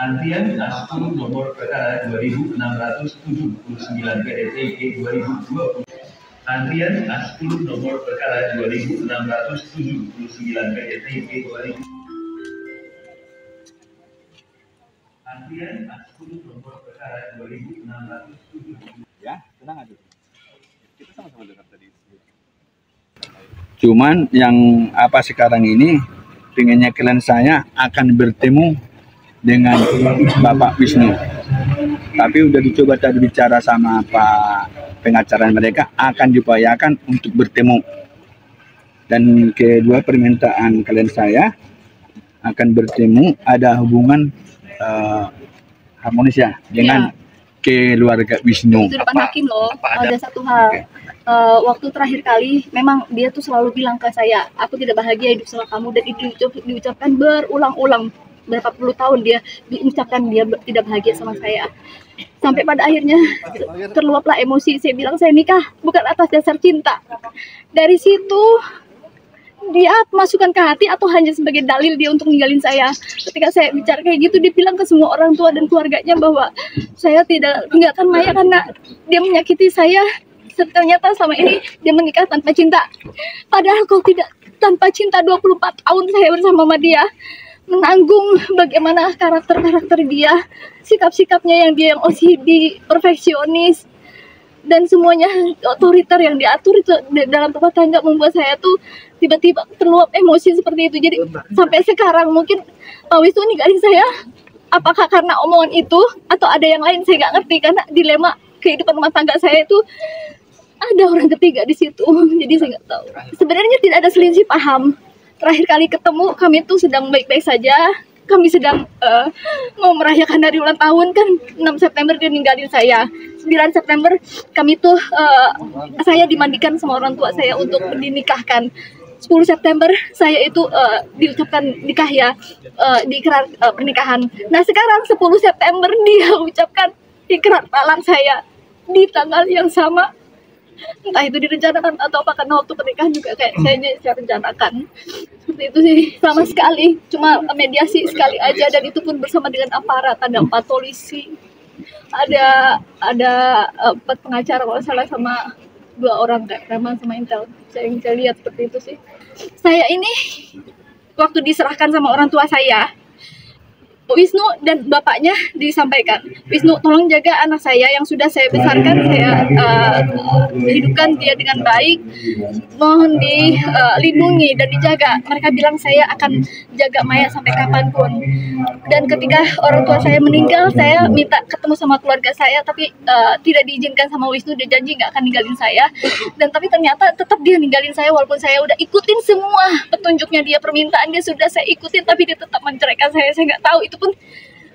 Antrian A10 nomor perkara 2679 PDTG 2020. Antrian A10 nomor perkara 2679 PDTG 2020. Antrian A10 nomor perkara 2670. Ya, tenang aja. Kita sama-sama dengar tadi. Cuman yang sekarang ini pengennya klien saya akan bertemu dengan Bapak Wisnu. Tapi udah dicoba tadi bicara sama Pak pengacara mereka akan diupayakan untuk bertemu. Dan kedua permintaan klien saya akan bertemu ada hubungan harmonis ya dengan keluarga Wisnu. Itu depan hakim loh. Ada satu hal. Waktu terakhir kali memang dia tuh selalu bilang ke saya, aku tidak bahagia hidup sama kamu, dan itu diucapkan berulang-ulang. Berapa puluh tahun dia diucapkan dia tidak bahagia sama saya. Sampai pada akhirnya terluaplah emosi, saya bilang saya nikah bukan atas dasar cinta. Dari situ dia masukkan ke hati atau hanya sebagai dalil dia untuk ninggalin saya. Ketika saya bicara kayak gitu, dia bilang ke semua orang tua dan keluarganya bahwa saya tidak tinggalkan Maya karena dia menyakiti saya. Ternyata selama ini dia menikah tanpa cinta. Padahal kalau tidak tanpa cinta 24 tahun saya bersama sama dia, menanggung bagaimana karakter-karakter dia, sikap-sikapnya yang dia yang OCD, perfeksionis, dan semuanya otoriter yang diatur itu dalam rumah tangga membuat saya tuh tiba-tiba terluap emosi seperti itu. Jadi sampai sekarang mungkin Pak Wisnu ninggalin saya apakah karena omongan itu atau ada yang lain, saya nggak ngerti, karena dilema kehidupan rumah tangga saya itu ada orang ketiga di situ. Jadi saya nggak tahu. Sebenarnya tidak ada selisih paham. Terakhir kali ketemu kami tuh sedang baik-baik saja. Kami sedang mau merayakan hari ulang tahun kan. 6 September dia ninggalin saya. 9 September kami tuh saya dimandikan sama orang tua saya untuk dinikahkan. 10 September saya itu diucapkan nikah ya, diikrar pernikahan. Nah sekarang 10 September dia ucapkan ikrar talak saya di tanggal yang sama. Entah itu direncanakan atau apa, karena waktu pernikahan juga kayak saya rencanakan. Seperti itu sih, sama sekali cuma mediasi sekali aja, dan itu pun bersama dengan aparat, ada 4 polisi, ada 4 pengacara kalau salah, sama 2 orang kayak preman sama intel. Saya lihat seperti itu sih. Saya ini waktu diserahkan sama orang tua saya, Wisnu dan bapaknya disampaikan, Wisnu tolong jaga anak saya yang sudah saya besarkan, saya hidupkan dia dengan baik, mohon dilindungi dan dijaga. Mereka bilang saya akan jaga Maya sampai kapanpun. Dan ketika orang tua saya meninggal, saya minta ketemu sama keluarga saya, tapi tidak diizinkan sama Wisnu. Dia janji nggak akan ninggalin saya, dan tapi ternyata tetap dia ninggalin saya walaupun saya udah ikutin semua petunjuknya dia, permintaan dia sudah saya ikutin, tapi dia tetap menceraikan saya. Saya nggak tahu, itu pun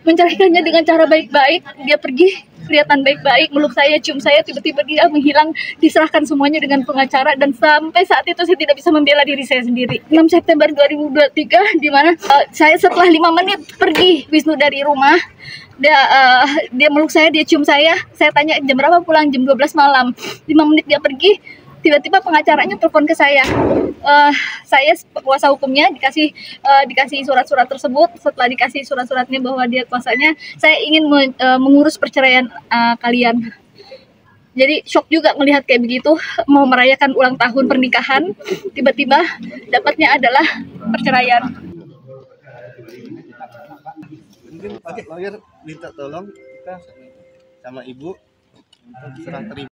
menceraikannya dengan cara baik-baik. Dia pergi kelihatan baik-baik, meluk saya, cium saya, tiba-tiba dia menghilang, diserahkan semuanya dengan pengacara, dan sampai saat itu saya tidak bisa membela diri saya sendiri. 6 September 2023 di mana saya setelah 5 menit pergi Wisnu dari rumah, dia meluk saya, dia cium saya tanya jam berapa pulang, jam 12 malam. 5 menit dia pergi, tiba-tiba pengacaranya telepon ke saya. Saya kuasa hukumnya dikasih surat-surat tersebut. Setelah dikasih surat-suratnya bahwa dia kuasanya, saya ingin mengurus perceraian kalian. Jadi shock juga melihat kayak begitu, mau merayakan ulang tahun pernikahan, tiba-tiba dapatnya adalah perceraian. Mungkin Pak Lawyer minta tolong kita sama Ibu untuk serah terima